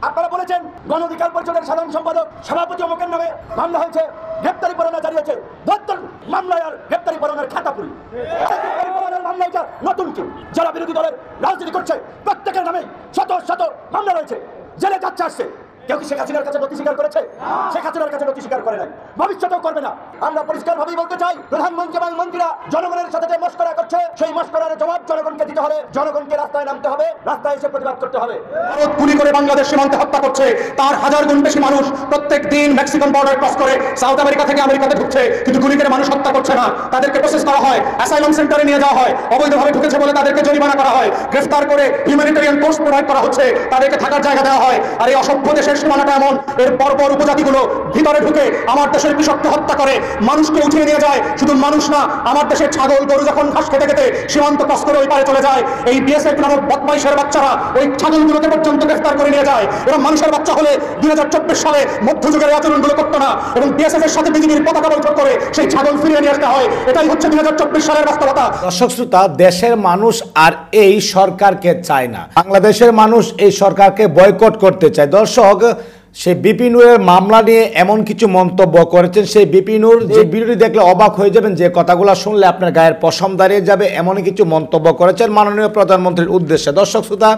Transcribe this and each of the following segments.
আপনারা বলেছেন গণ অধিকার পরিষদের সাধারণ সম্পাদক সভাপতি অমুকের নামে মামলা হয়েছে, গ্রেপ্তারি পরোয়ানা জারি হয়েছে। 72 মামলায় আর গ্রেপ্তারি পরোয়ানার খাতা পুরি। গ্রেপ্তারি পরোয়ানার মামলা এটা নতুন কি? যারা বিরোধী দলের রাজনীতি করছে প্রত্যেকের নামে শত শত মামলা রয়েছে, জেলে যাচ্ছে আসছে। কেউ কি শেখ হাসিনার কাছে নথি স্বীকার করেছে? শেখ হাসিনার কাছে নথি স্বীকার করে নাই, ভবিষ্যতেও করবে না। আমরা পরিষ্কারভাবেই বলতে চাই, প্রধানমন্ত্রী এবং মন্ত্রীরা জনগণের সাথে যে মশকরা করছে, সেই মশকরার জবাব জনগণকে দিতে হবে। জনগণকে রাস্তায় নামতে হবে, রাস্তায় এসে প্রতিবাদ করতে হবে। ভারত গুলি করে বাংলাদেশ সীমান্তে হত্যা করছে, তার 1000 গুণ বেশি মানুষ প্রত্যেক দিন মেক্সিকান বর্ডার ক্রস করে সাউথ আমেরিকা থেকে আমেরিকাতে ঢুকছে, কিন্তু গুলি করে মানুষ হত্যা করছে না। তাদেরকে প্রসেস করা হয়, অ্যাসাইলাম সেন্টারে নিয়ে যাওয়া হয়, অবৈধভাবে ঢুকেছে বলে তাদেরকে জরিমানা করা হয়, গ্রেফতার করে হিউম্যানিটেরিয়ান কোর্স প্রোভাইড করা হচ্ছে, তাদেরকে থাকার জায়গা দেওয়া হয়। আর এই অসভ্য দেশের সীমানাটা এমন, এর পরপর উপজাতিগুলো ভিতরে ঢুকে আমার দেশের কৃষককে হত্যা করে, মানুষকে উঠিয়ে নিয়ে যায়। শুধু মানুষ না, আমার দেশের ছাগল গরু যখন ঘাস খেতে খেতে সীমান্ত ক্রস করে ওই পারে চলে যায়, এই বিএসএফ নামক বদমাইশের বাচ্চারা ওই ছাগলগুলোকে পর্যন্ত গ্রেফতার করে নিয়ে যায়। এবং মানুষের বাচ্চা হলে 2024 সালে মধ্যযুগের আচরণগুলো করতো না, এবং বিএসএফ এর সাথে বিজেপির পতাকা বৈঠক করে সেই ছাগল ফিরিয়ে নিয়ে আসতে হয়। এটাই হচ্ছে 2024 সালের বাস্তবতা। দর্শক শ্রোতা, দেশের মানুষ আর এই সরকারকে চায় না, বাংলাদেশের মানুষ এই সরকারকে বয়কট করতে চায়। দর্শক, সেই বিপি নূরের মামলা নিয়ে এমন কিছু মন্তব্য করেছেন, সেই বিপি নূর যে ভিডিওটি দেখলে অবাক হয়ে যাবেন, যে কথাগুলো শুনলে আপনার গায়ের পশম দাঁড়িয়ে যাবে, এমন কিছু মন্তব্য করেছেন মাননীয় প্রধানমন্ত্রীর উদ্দেশ্যে। দর্শক শ্রোতা,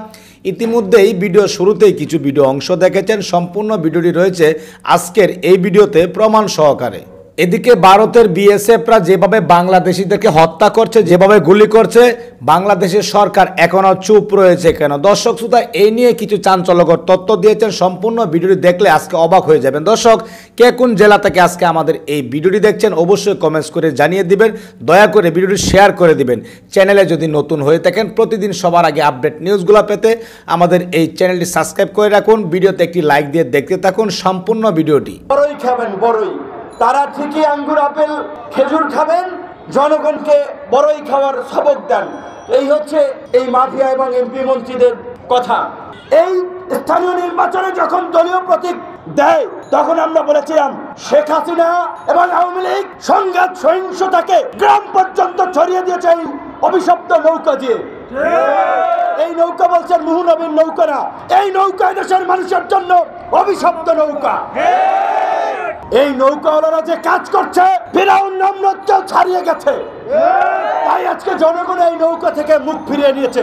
ইতিমধ্যেই ভিডিও শুরুতেই কিছু ভিডিও অংশ দেখেছেন, সম্পূর্ণ ভিডিওটি রয়েছে আজকের এই ভিডিওতে প্রমাণ সহকারে। এদিকে ভারতের বিএসএফরা যেভাবে বাংলাদেশিদেরকে হত্যা করছে, যেভাবে গুলি করছে, বাংলাদেশের সরকার এখনো চুপ রয়েছে কেন? দর্শক শ্রোতা, এই নিয়ে কিছু চাঞ্চল্যকর তথ্য দিয়েছেন। সম্পূর্ণ ভিডিওটি দেখলে আজকে অবাক হয়ে যাবেন। দর্শক, কে কোন জেলা থেকে আজকে আমাদের এই ভিডিওটি দেখছেন অবশ্যই কমেন্টস করে জানিয়ে দিবেন। দয়া করে ভিডিওটি শেয়ার করে দিবেন। চ্যানেলে যদি নতুন হয়ে থাকেন, প্রতিদিন সবার আগে আপডেট নিউজগুলো পেতে আমাদের এই চ্যানেলটি সাবস্ক্রাইব করে রাখুন। ভিডিওতে একটি লাইক দিয়ে দেখতে থাকুন সম্পূর্ণ ভিডিওটি। বড়ই খাবেন, বড়ই। তারা ঠিকই আঙ্গুর আপেল খেজুর খাবেন, জনগণকে বড়ই খাওয়ার সবক দেন। এই হচ্ছে এই মাফিয়া এবং এমপি মন্ত্রীদের কথা। এই স্থানীয় নির্বাচনে যখন দলীয় প্রতীক দেয়, তখন আমরা বলেছিলাম শেখ হাসিনা এবং আওয়ামী লীগ সংঘাত সহিংসতাকে গ্রাম পর্যন্ত ছড়িয়ে দিয়েছে এই অভিশপ্ত নৌকা দিয়ে। এই নৌকা বলছেন মুহুনবীর নৌকা না, এই নৌকা দেশের মানুষের জন্য অভিশপ্ত নৌকা। এই নৌকাওয়ালারা যে কাজ করছে, ফিরাউন নমরুদকেও ছাড়িয়ে গেছে। তাই আজকে জনগণ এই নৌকা থেকে মুখ ফিরিয়ে নিয়েছে,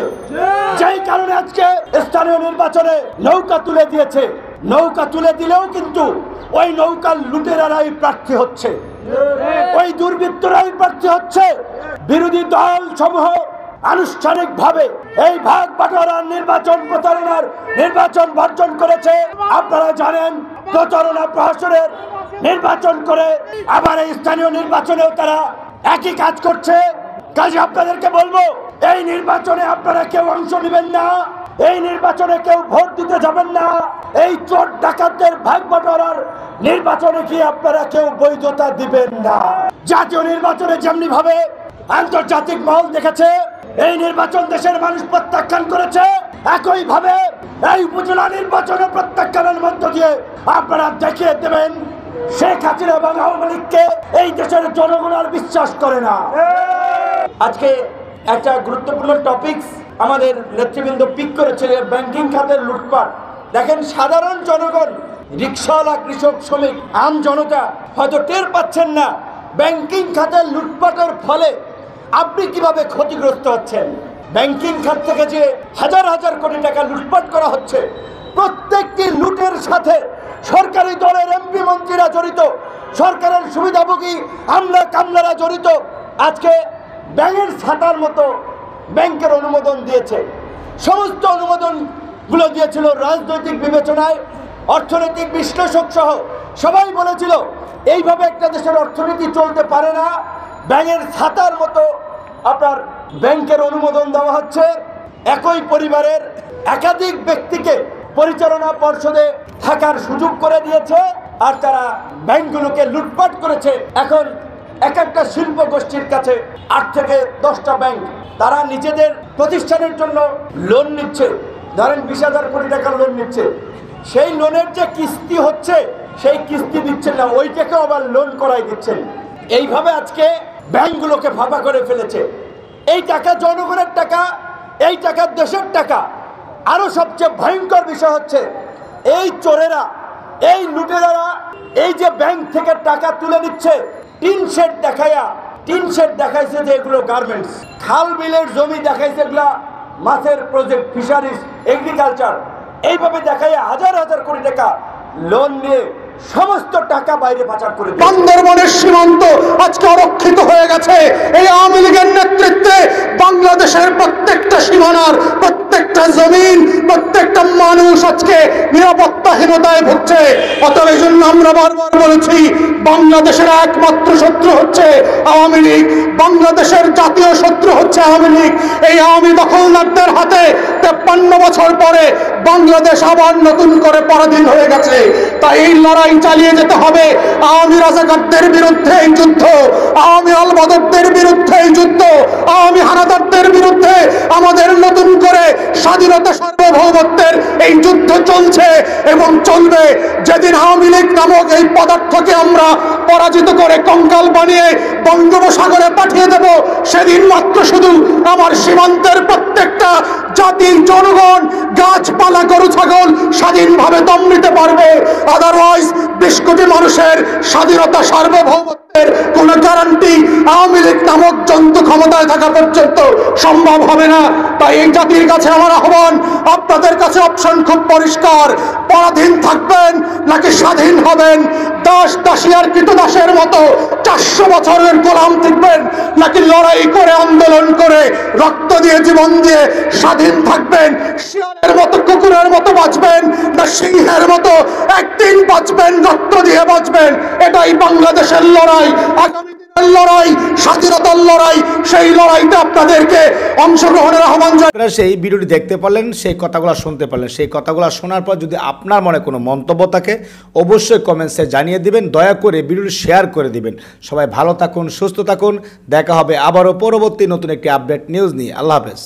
যেই কারণে আজকে স্থানীয় নির্বাচনে নৌকা তুলে দিয়েছে। নৌকা তুলে দিলেও কিন্তু ওই নৌকার লুটেরারাই প্রার্থী হচ্ছে, ওই দুর্বৃত্তরাই প্রার্থী হচ্ছে। বিরোধী দল সমূহ আনুষ্ঠানিকভাবে এই ভাগ বাটোয়ারার নির্বাচন প্রচারণার নির্বাচন বর্জন করেছে। আপনারা জানেন, প্রচারণা প্রহসনের নির্বাচন করে আবার এই স্থানীয় নির্বাচনেও তারা একই কাজ করছে। কাজে আপনাদেরকে বলবো, এই নির্বাচনে আপনারা কেউ অংশ নেবেন না, এই নির্বাচনে কেউ ভোট দিতে যাবেন না। এই চোর ডাকাতদের ভাগ বাটোয়ারার নির্বাচনে কি আপনারা কেউ বৈধতা দিবেন না। জাতীয় নির্বাচনে যেমনি ভাবে আন্তর্জাতিক মহল দেখেছে এই নির্বাচন দেশের মানুষ প্রত্যাখ্যান করেছে, একই ভাবে এই উপজেলা নির্বাচনে প্রত্যাখ্যানের মধ্য দিয়ে আপনারা দেখিয়ে দেবেন শেখ হাসিনা এবং আওয়ামী লীগকে এই দেশের জনগণ আর বিশ্বাস করে না। আজকে একটা গুরুত্বপূর্ণ টপিকস আমাদের নেতৃবৃন্দ পিক করেছে, ব্যাংকিং খাতের লুটপাট। দেখেন, সাধারণ জনগণ, রিক্সাওয়ালা, কৃষক, শ্রমিক, আম জনতা হয়তো টের পাচ্ছেন না ব্যাংকিং খাতের লুটপাটের ফলে আপনি কিভাবে ক্ষতিগ্রস্ত হচ্ছেন। ব্যাংকিং খাত থেকে যে হাজার হাজার কোটি টাকা লুটপাট করা হচ্ছে, প্রত্যেকটি লুটের সাথে সরকারি দলের এমপি মন্ত্রীরা জড়িত, সরকারের সুবিধাভোগী আমলা কামলারা জড়িত। আজকে ব্যাংকের ছাতার মতো ব্যাংকের অনুমোদন দিয়েছে, সমস্ত অনুমোদনগুলো দিয়েছিল রাজনৈতিক বিবেচনায়। অর্থনৈতিক বিশ্লেষক সহ সবাই বলেছিল এইভাবে একটা দেশের অর্থনীতি চলতে পারে না। ব্যাংকের ছাতার মতো আপনার ব্যাংকের অনুমোদন দেওয়া হচ্ছে। একই পরিবারের একাধিক ব্যক্তিকে পরিচালনা পর্ষদে থাকার সুযোগ করে দিয়েছে, আর তারা ব্যাংকগুলোকে লুটপাট করেছে। এখন এক একটা শিল্প গোষ্ঠীর কাছে 8 থেকে 10টা ব্যাংক, তারা নিজেদের প্রতিষ্ঠানের জন্য লোন নিচ্ছে। ধরেন 20,000 কোটি টাকার লোন নিচ্ছে, সেই লোনের যে কিস্তি হচ্ছে সেই কিস্তি দিচ্ছেন না, ওইটাকেও আবার লোন করাই দিচ্ছেন। এইভাবে আজকে ব্যাংকগুলোকে ফাঁপা করে ফেলেছে। এই টাকা জনগণের টাকা, এই টাকা দেশের টাকা। আরো সবচেয়ে ভয়ঙ্কর বিষয় হচ্ছে এই চোরেরা, এই লুটেরারা এই যে ব্যাংক থেকে টাকা তুলে নিচ্ছে, টিন শেড দেখাইছে যে এগুলো গার্মেন্টস, খাল বিলের জমি দেখাইছে এগুলা মাছের প্রজেক্ট, ফিশারিজ, এগ্রিকালচার, এইভাবে দেখাইয়া হাজার হাজার কোটি টাকা লোন নিয়ে সমস্ত টাকা বাইরে পাচার করে দিয়েছে। বান্দরবনের সীমান্ত আজকে অরক্ষিত হয়ে গেছে এই আওয়ামী লীগের নেতৃত্বে। বাংলাদেশের প্রত্যেকটা সীমানার প্রত্যেকটা জমিন, প্রত্যেকটা মানুষ আজকে নিরাপত্তাহীনতায় ভুগছে। অতএব এই জন্য আমরা বারবার বলেছি, বাংলাদেশের একমাত্র শত্রু হচ্ছে আওয়ামী লীগ, বাংলাদেশের জাতীয় শত্রু হচ্ছে আওয়ামী লীগ। এই আওয়ামী দখলদারদের হাতে 53 বছর পরে বাংলাদেশ আবার নতুন করে পরাধীন হয়ে গেছে। তাই এই লড়াই চালিয়ে যেতে হবে। আওয়ামী রাজাকারদের বিরুদ্ধে এই যুদ্ধ, আওয়ামী আলবদরদের বিরুদ্ধে এই যুদ্ধ, আওয়ামী হানাদারদের বিরুদ্ধে আমাদের নতুন করে স্বাধীনতা সার্বভৌমত্বের এই যুদ্ধ চলছে এবং চলবে। যেদিন আওয়ামী লীগ নামক এই পদার্থকে আমরা পরাজিত করে কঙ্কাল বানিয়ে বঙ্গোপসাগরে পাঠিয়ে দেব, সেদিন মাত্র শুধু আমার সীমান্তের প্রত্যেকটা জাতির জনগণ, গাছপালা, গরু ছাগল স্বাধীনভাবে দম নিতে পারবে। আদারওয়াইজ 20 কোটি মানুষের স্বাধীনতা সার্বভৌমত্বের কোন গ্যারান্টি আওয়ামী লীগ নামক জন্তু ক্ষমতায় থাকা পর্যন্ত সম্ভব হবে না। তাই এই জাতির কাছে আমার আহ্বান, আপনাদের কাছে অপশন খুব পরিষ্কার, পরাধীন থাকবেন নাকি স্বাধীন হবেন। দাস দাসী আর কৃতদাসের মতো 400 বছরের গোলাম থাকবেন নাকি লড়াই করে আন্দোলন করে রক্ত দিয়ে জীবন দিয়ে স্বাধীন থাকবেন। শিয়ালের মতো কুকুরের মতো বাঁচবেন না সিংহের মতো একদিন বাঁচবেন, রক্ত দিয়ে বাঁচবেন। এটাই বাংলাদেশের লড়াই, আগামী দিনের লড়াই, স্বাধীনতার লড়াই। সেই লড়াইতে আপনাদেরকে অংশগ্রহণের আহ্বান জানাই। আপনারা সেই ভিডিওটি দেখতে পারলেন, সেই কথাগুলো শুনতে পারলেন। সেই কথাগুলো শোনার পর যদি আপনার মনে কোনো মন্তব্য থাকে অবশ্যই কমেন্টসে জানিয়ে দিবেন। দয়া করে ভিডিওটি শেয়ার করে দিবেন। সবাই ভালো থাকুন, সুস্থ থাকুন। দেখা হবে আবারও পরবর্তী নতুন একটি আপডেট নিউজ নিয়ে। আল্লাহ হাফেজ।